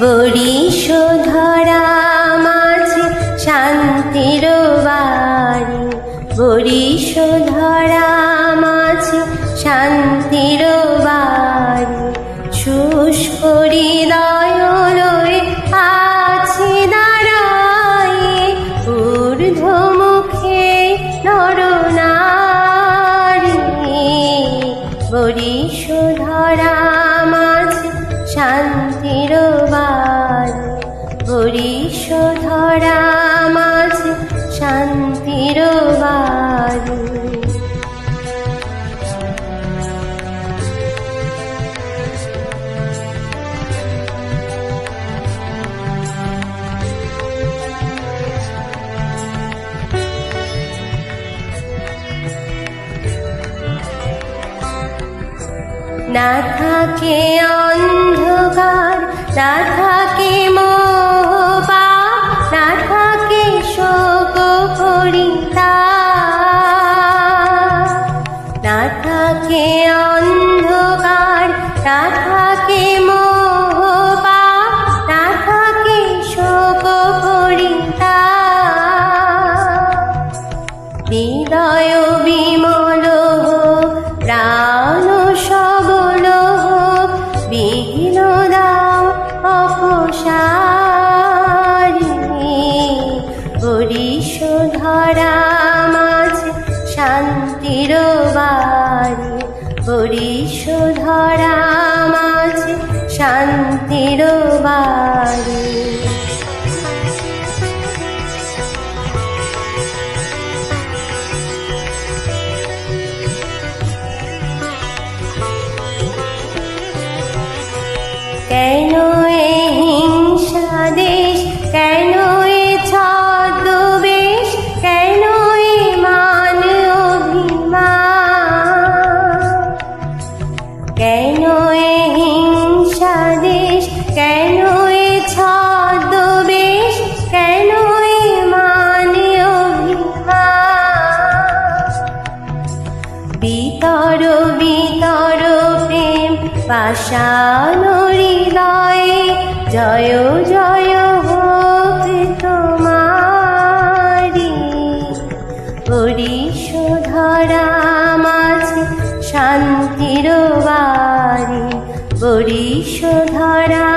বরিশধরা মাঝে শান্তির বাড়ি, বরিশধরা মাঝে শান্তির বাড়ি। শুষ্ক হৃদয় লয়ে আছি দাঁড়ায়ে, ঊর্ধ্বমুখে নরনারী। বরিশধরা মাঝে শান্তির বাড়ি, বরিশধরা মাঝে শান্তির বাড়ি। না থাকে অন্ধকার, না থাকে মোহপাপ, না থাকে শোক পরিতাপ। না থাকে অন্ধকার, না থাকে মোহপাপ, না থাকে শোক পরিতাপ। হৃদয় বিমল হোক, প্রাণ সবল হোক, বিঘ্ন দাও অপসারি। বরিশধরা মাঝে শান্তির বাড়ি, বরিশধরা মাঝে শান্তির বাড়ি। কেন এ হিংসা দেশ, কেন এ ছদ্মবেশ, কেন এ মান অভিমান। কেন এ হিংসা দেশ, কেন এ ছদ্মবেশ, কেন এ মান অভিমান। বিতর বিতর প্রেম পাষাণ হৃদয়ে, জয় জয় হোক তোমারি। বরিশধরা মাঝে শান্তির বাড়ি, বরিশধরা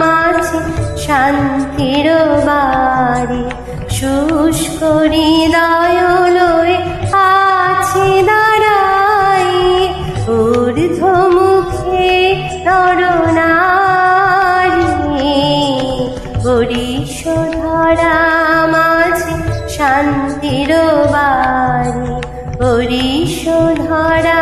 মাঝে শান্তির বাড়ি। শুষ্ক হৃদয় লয়ে আছি দাঁড়ায়ে, ঊর্ধ্বমুখে নরনারী। বরিশধরা মাঝে শান্তির বাড়ি, বরিশধরা